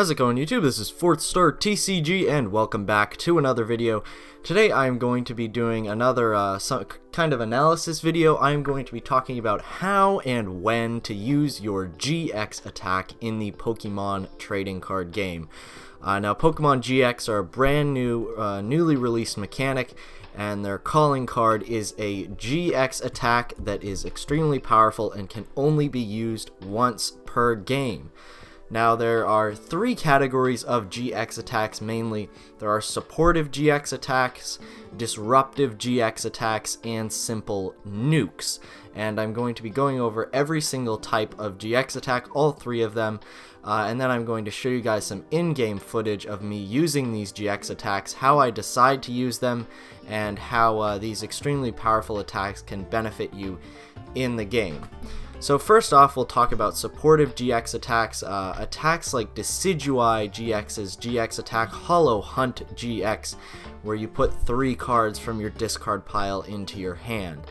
How's it going, YouTube? This is FourthStarTCG and welcome back to another video. Today I am going to be doing another some kind of analysis video. I am going to be talking about how and when to use your GX attack in the Pokemon trading card game. Now Pokemon GX are a brand new, newly released mechanic, and their calling card is a GX attack that is extremely powerful and can only be used once per game. Now there are three categories of GX attacks mainly. There are supportive GX attacks, disruptive GX attacks, and simple nukes. And I'm going to be going over every single type of GX attack, all three of them, and then I'm going to show you guys some in-game footage of me using these GX attacks, how I decide to use them, and how these extremely powerful attacks can benefit you in the game. So first off, we'll talk about supportive GX attacks, attacks like Decidua Gx's GX attack, Hollow Hunt GX, where you put 3 cards from your discard pile into your hand.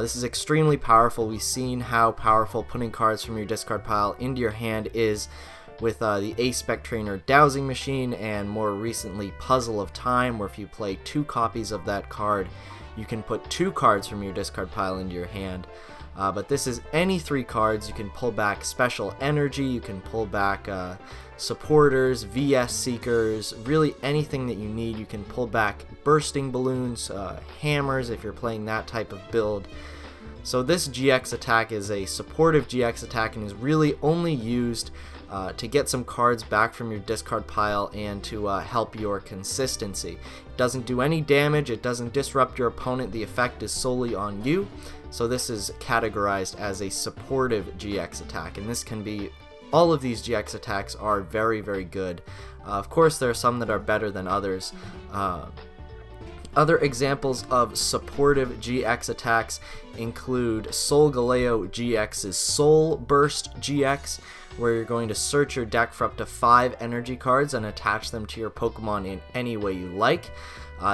This is extremely powerful. We've seen how powerful putting cards from your discard pile into your hand is with the A-Spec Trainer Dowsing Machine, and more recently Puzzle of Time, where if you play 2 copies of that card, you can put 2 cards from your discard pile into your hand. But this is any 3 cards. You can pull back Special Energy, you can pull back Supporters, VS Seekers, really anything that you need. You can pull back Bursting Balloons, Hammers if you're playing that type of build. So this GX attack is a supportive GX attack and is really only used to get some cards back from your discard pile and to help your consistency. It doesn't do any damage, it doesn't disrupt your opponent, the effect is solely on you. So this is categorized as a supportive GX attack, and this can be, all of these GX attacks are very, very good. Of course, there are some that are better than others. Other examples of supportive GX attacks include Solgaleo Gx's Soul Burst GX, where you're going to search your deck for up to 5 energy cards and attach them to your Pokemon in any way you like.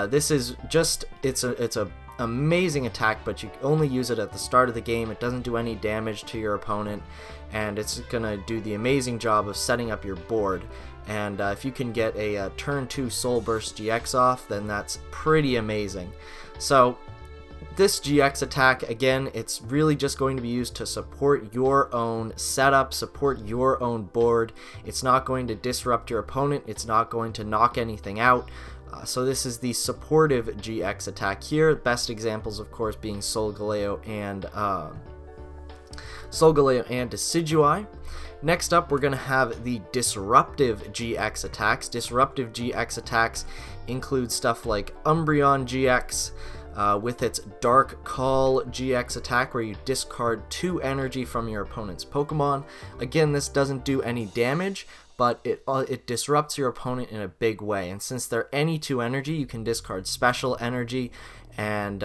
This is just, it's a amazing attack, but you only use it at the start of the game. It doesn't do any damage to your opponent, and it's gonna do the amazing job of setting up your board. And if you can get a turn 2 Soul Burst GX off, then that's pretty amazing. So this GX attack, again, it's really just going to be used to support your own setup, support your own board. It's not going to disrupt your opponent, it's not going to knock anything out. So this is the supportive GX attack here. Best examples, of course, being Solgaleo and Decidua. Next up, we're going to have the Disruptive GX attacks. Disruptive GX attacks include stuff like Umbreon GX, with its Dark Call GX attack, where you discard 2 energy from your opponent's Pokemon. Again, this doesn't do any damage, but it disrupts your opponent in a big way. And since they're any 2 energy, you can discard Special Energy and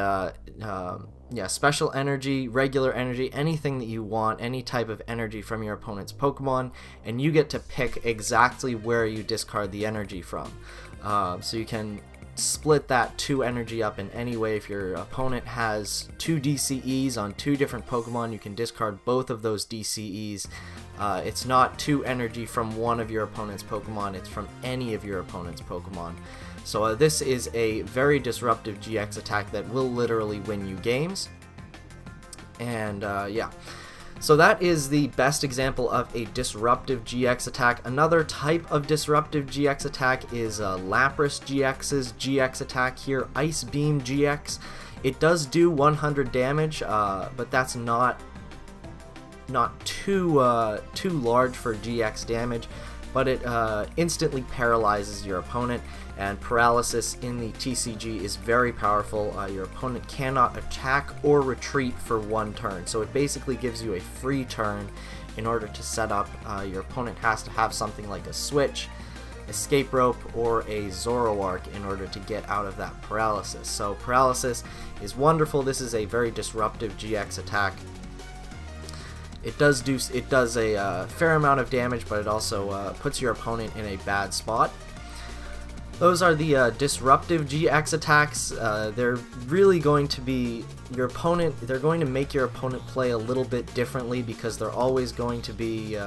Special Energy, Regular Energy, anything that you want, any type of energy from your opponent's Pokemon, and you get to pick exactly where you discard the energy from. So you can split that 2 energy up in any way. If your opponent has 2 DCEs on 2 different Pokemon, you can discard both of those DCEs. It's not 2 energy from one of your opponent's Pokemon, it's from any of your opponent's Pokemon. So this is a very disruptive GX attack that will literally win you games. And yeah. So that is the best example of a disruptive GX attack. Another type of disruptive GX attack is Lapras Gx's GX attack here, Ice Beam GX. It does do 100 damage, but that's not too large for GX damage, but it instantly paralyzes your opponent, and paralysis in the TCG is very powerful. Your opponent cannot attack or retreat for 1 turn, so it basically gives you a free turn in order to set up. Your opponent has to have something like a Switch, Escape Rope, or a Zoroark in order to get out of that paralysis. So paralysis is wonderful. This is a very disruptive GX attack. It does a fair amount of damage, but it also puts your opponent in a bad spot. Those are the Disruptive Gx Attacks. They're really going to be your opponent. They're going to make your opponent play a little bit differently because they're always going to be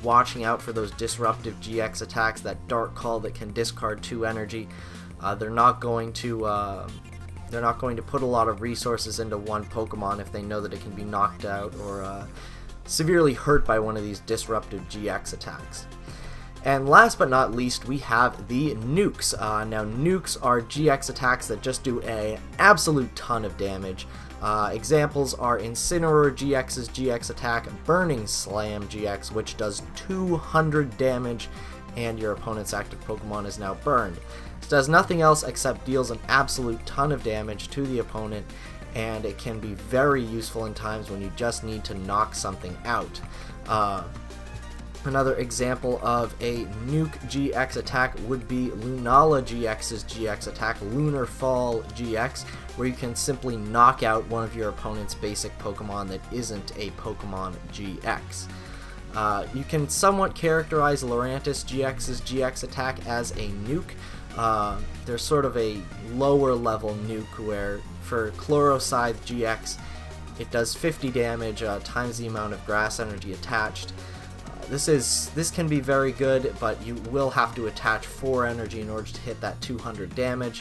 watching out for those Disruptive Gx Attacks, that Dark Call that can discard 2 energy. They're not going to put a lot of resources into one Pokemon if they know that it can be knocked out or severely hurt by one of these Disruptive Gx Attacks. And last but not least, we have the nukes. Now, nukes are GX attacks that just do an absolute ton of damage. Examples are Incineroar GX's GX attack, Burning Slam GX, which does 200 damage, and your opponent's active Pokemon is now burned. It does nothing else except deals an absolute ton of damage to the opponent, and it can be very useful in times when you just need to knock something out. Another example of a nuke GX attack would be Lunala GX's GX attack, Lunar Fall GX, where you can simply knock out one of your opponent's basic Pokemon that isn't a Pokemon GX. You can somewhat characterize Lurantis GX's GX attack as a nuke. There's sort of a lower level nuke where for Chloroscythe GX it does 50 damage times the amount of grass energy attached. This can be very good, but you will have to attach 4 energy in order to hit that 200 damage,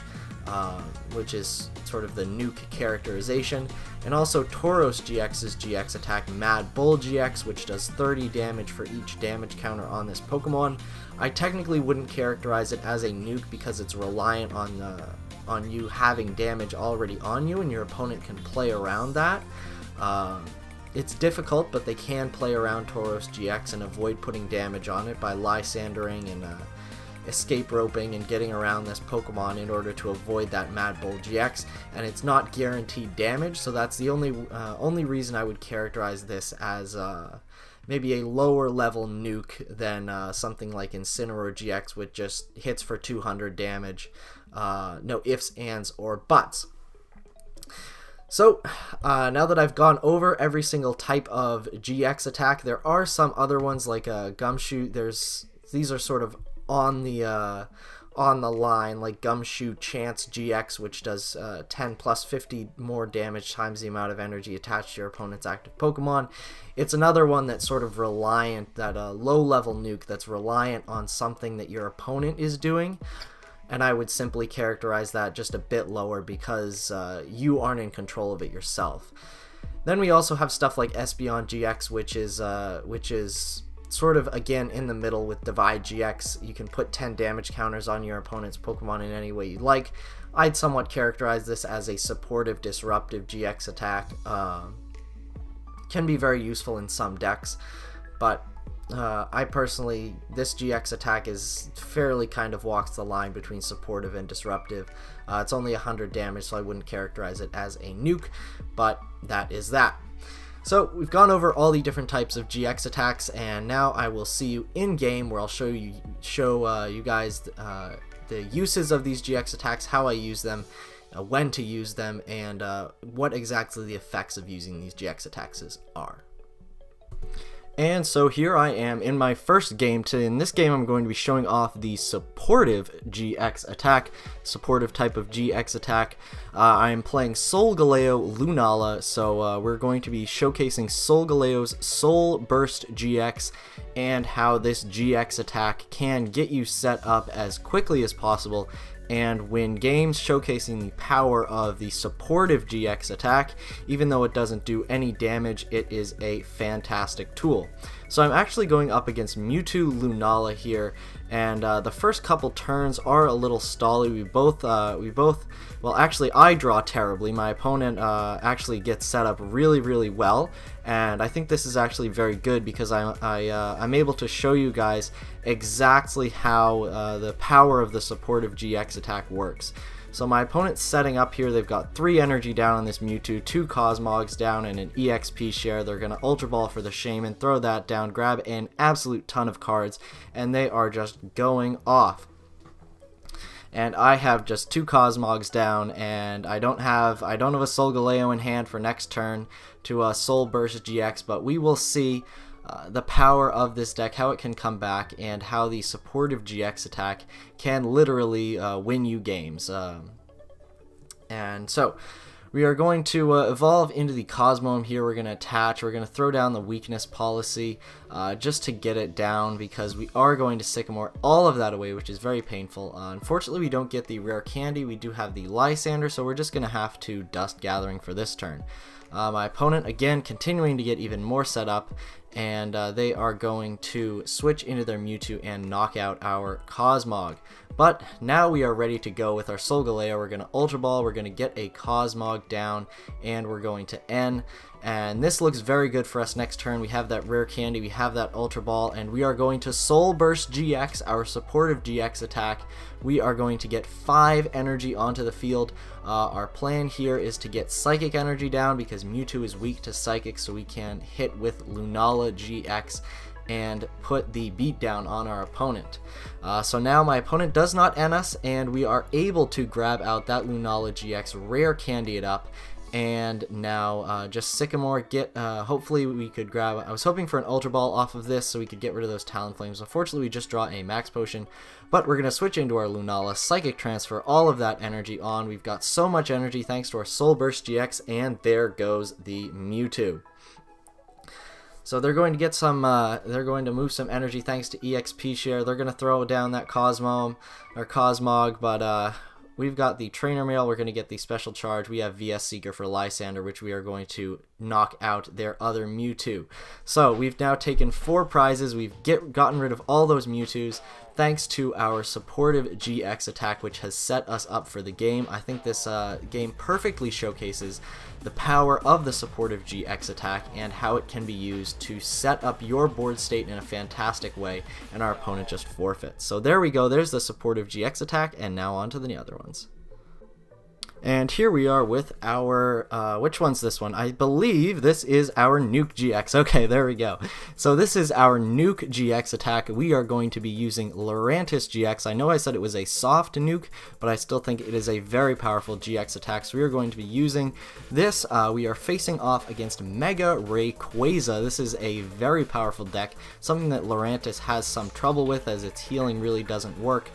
which is sort of the nuke characterization. And also Tauros GX's GX attack, Mad Bull GX, which does 30 damage for each damage counter on this Pokemon. I technically wouldn't characterize it as a nuke because it's reliant on you having damage already on you, and your opponent can play around that. It's difficult, but they can play around Tauros GX and avoid putting damage on it by Lysandering and escape roping and getting around this Pokemon in order to avoid that Mad Bull GX, and it's not guaranteed damage, so that's the only reason I would characterize this as maybe a lower level nuke than something like Incineroar GX, which just hits for 200 damage. No ifs, ands, or buts. So, now that I've gone over every single type of GX attack, there are some other ones like Gumshoe. These are sort of on the line, like Gumshoe Chance GX, which does 10 plus 50 more damage times the amount of energy attached to your opponent's active Pokemon. It's another one that's sort of reliant, that low-level nuke that's reliant on something that your opponent is doing. And I would simply characterize that just a bit lower because you aren't in control of it yourself. Then we also have stuff like Espeon GX, which is sort of again in the middle with Divide GX. You can put 10 damage counters on your opponent's Pokemon in any way you like. I'd somewhat characterize this as a supportive Disruptive GX attack. Can be very useful in some decks, but I personally, this GX attack is fairly kind of walks the line between supportive and disruptive. It's only 100 damage, so I wouldn't characterize it as a nuke, but that is that. So we've gone over all the different types of GX attacks, and now I will see you in game where I'll show you guys the uses of these GX attacks, how I use them, when to use them, and what exactly the effects of using these GX attacks are. And so here I am in my first game. In this game I'm going to be showing off the supportive GX attack, supportive type of GX attack. I am playing Solgaleo Lunala, so we're going to be showcasing Solgaleo's Soul Burst GX and how this GX attack can get you set up as quickly as possible and win games, showcasing the power of the supportive GX attack. Even though it doesn't do any damage, it is a fantastic tool. So I'm actually going up against Mewtwo Lunala here, and the first couple turns are a little stally. Well, actually I draw terribly. My opponent actually gets set up really well, and I think this is actually very good because I'm able to show you guys exactly how the power of the supportive GX attack works. So my opponent's setting up here. They've got 3 energy down on this Mewtwo, 2 Cosmogs down, and an EXP share. They're going to Ultra Ball for the Shaman, throw that down, grab an absolute ton of cards, and they are just going off. And I have just 2 Cosmogs down, and I don't have a Solgaleo in hand for next turn to Soul Burst GX, but we will see. the power of this deck, how it can come back, and how the supportive GX attack can literally win you games. And so we are going to evolve into the Cosmome here. We're going to attach. We're going to throw down the weakness policy just to get it down, because we are going to Sycamore all of that away, which is very painful. Unfortunately, we don't get the rare candy. We do have the Lysander, so we're just going to have to Dust Gathering for this turn. My opponent, again, continuing to get even more set up, and they are going to switch into their Mewtwo and knock out our Cosmog. But now we are ready to go with our Solgaleo. We're going to Ultra Ball, we're going to get a Cosmog down, and we're going to N. And this looks very good for us next turn. We have that rare candy, we have that Ultra Ball, and we are going to Soul Burst GX, our supportive GX attack. We are going to get 5 energy onto the field. Our plan here is to get Psychic energy down, because Mewtwo is weak to Psychic, so we can hit with Lunala GX and put the beat down on our opponent. So now my opponent does not N us, and we are able to grab out that Lunala GX, rare candy it up, and now just Sycamore, hopefully we could grab, I was hoping for an Ultra Ball off of this so we could get rid of those Talonflames. Unfortunately, we just draw a Max Potion, but we're going to switch into our Lunala, Psychic Transfer all of that energy on. We've got so much energy thanks to our Soul Burst GX, and there goes the Mewtwo. So they're going to get some, they're going to move some energy thanks to EXP share. They're going to throw down that Cosmog, but we've got the Trainer Mail. We're going to get the Special Charge. We have VS Seeker for Lysander, which we are going to knock out their other Mewtwo. So we've now taken 4 prizes. We've gotten rid of all those Mewtwo's thanks to our supportive GX attack, which has set us up for the game. I think this game perfectly showcases the power of the supportive GX attack and how it can be used to set up your board state in a fantastic way, and our opponent just forfeits. So there we go, there's the supportive GX attack, and now on to the other ones. And here we are with our, which one's this one? I believe this is our Nuke GX. Okay, there we go. So this is our Nuke GX attack. We are going to be using Lurantis GX. I know I said it was a soft nuke, but I still think it is a very powerful GX attack. So we are going to be using this. We are facing off against Mega Rayquaza. This is a very powerful deck, something that Lurantis has some trouble with as its healing really doesn't work.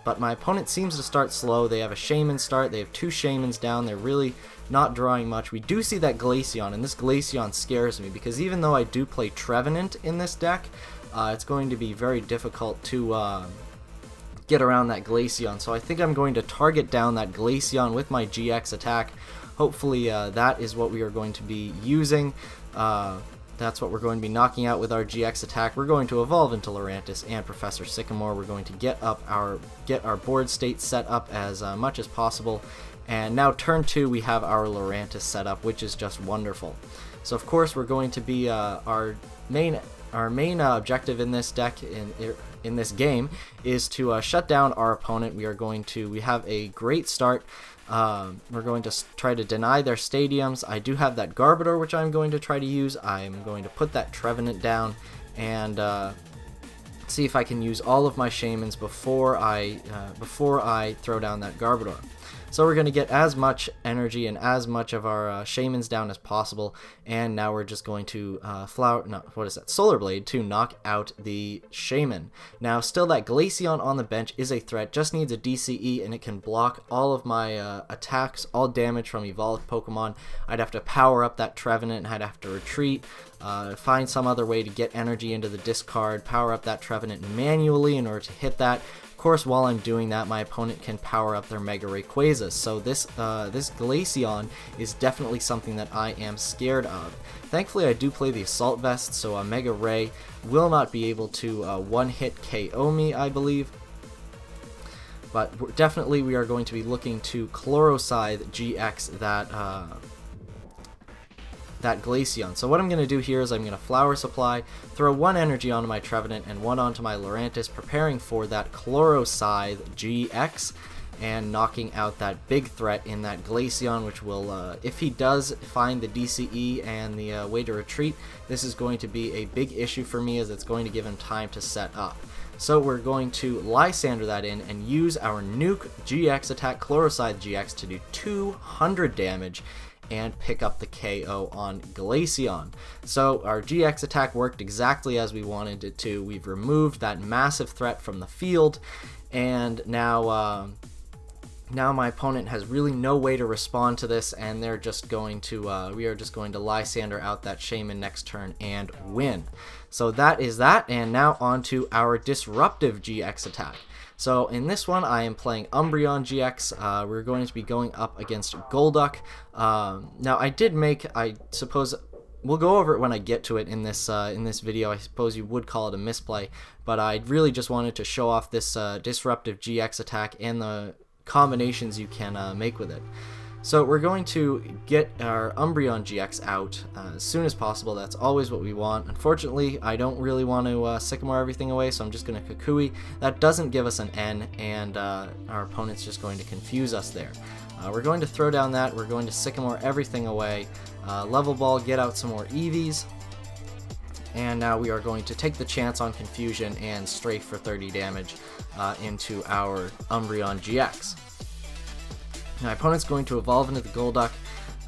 But my opponent seems to start slow. They have a Shaman start. They have 2 Shamans down. They're really not drawing much. We do see that Glaceon, and this Glaceon scares me because even though I do play Trevenant in this deck, it's going to be very difficult to get around that Glaceon. So I think I'm going to target down that Glaceon with my GX attack. Hopefully that is what we are going to be using. That's what we're going to be knocking out with our GX attack. We're going to evolve into Lurantis and Professor Sycamore. We're going to get our board state set up as much as possible. And now turn 2, we have our Lurantis set up, which is just wonderful. So of course we're going to be our main objective in this deck in this game is to shut down our opponent. We have a great start. We're going to try to deny their stadiums. I do have that Garbodor, which I'm going to try to use. I'm going to put that Trevenant down and see if I can use all of my Shamans before I throw down that Garbodor. So we're going to get as much energy and as much of our Shamans down as possible, and now we're just going to Solar Blade to knock out the Shaman. Now still that Glaceon on the bench is a threat, just needs a DCE and it can block all of my attacks, all damage from evolved Pokemon. I'd have to power up that Trevenant and I'd have to retreat, find some other way to get energy into the discard, power up that Trevenant manually in order to hit that. Of course, while I'm doing that, my opponent can power up their Mega Rayquaza, so this Glaceon is definitely something that I am scared of. Thankfully, I do play the Assault Vest, so a Mega Ray will not be able to one-hit KO me, I believe. But definitely we are going to be looking to Chloroscythe GX that Glaceon. So what I'm going to do here is I'm going to Flower Supply, throw 1 energy onto my Trevenant and 1 onto my Lurantis, preparing for that Chloroscythe GX and knocking out that big threat in that Glaceon, which will, if he does find the DCE and the way to retreat, this is going to be a big issue for me as it's going to give him time to set up. So we're going to Lysander that in and use our Nuke GX attack, Chloroscythe GX, to do 200 damage. and pick up the KO on Glaceon. So our GX attack worked exactly as we wanted it to. We've removed that massive threat from the field, and now my opponent has really no way to respond to this, and they're just going to we are just going to Lysander out that Shaman next turn and win. So that is that, and now on to our Disruptive Gx Attack. So in this one, I am playing Umbreon GX. We're going to be going up against Golduck. Now I suppose we'll go over it when I get to it in this video. I suppose you would call it a misplay, but I really just wanted to show off this Disruptive Gx Attack and the combinations you can make with it. So we're going to get our Umbreon GX out as soon as possible. That's always what we want. Unfortunately, I don't really want to Sycamore everything away, so I'm just going to Kukui. That doesn't give us an N, and our opponent's just going to confuse us there. We're going to throw down that. We're going to Sycamore everything away. Level Ball, get out some more EVs. And now we are going to take the chance on Confusion and strafe for 30 damage into our Umbreon GX. My opponent's going to evolve into the Golduck,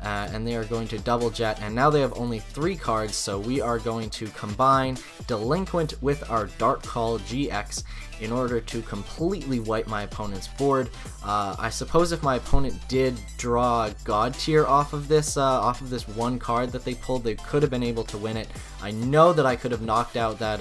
and they are going to double jet, and now they have only 3 cards, so we are going to combine Delinquent with our Dark Call GX in order to completely wipe my opponent's board. I suppose if my opponent did draw God Tier off of this one card that they pulled, they could have been able to win it. I know that I could have knocked out that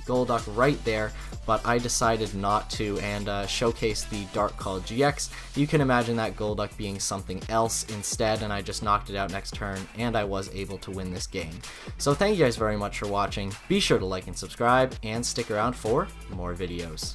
Golduck right there, but I decided not to and showcase the Dark Call GX. You can imagine that Golduck being something else instead, and I just knocked it out next turn, and I was able to win this game. So thank you guys very much for watching. Be sure to like and subscribe, and stick around for more videos.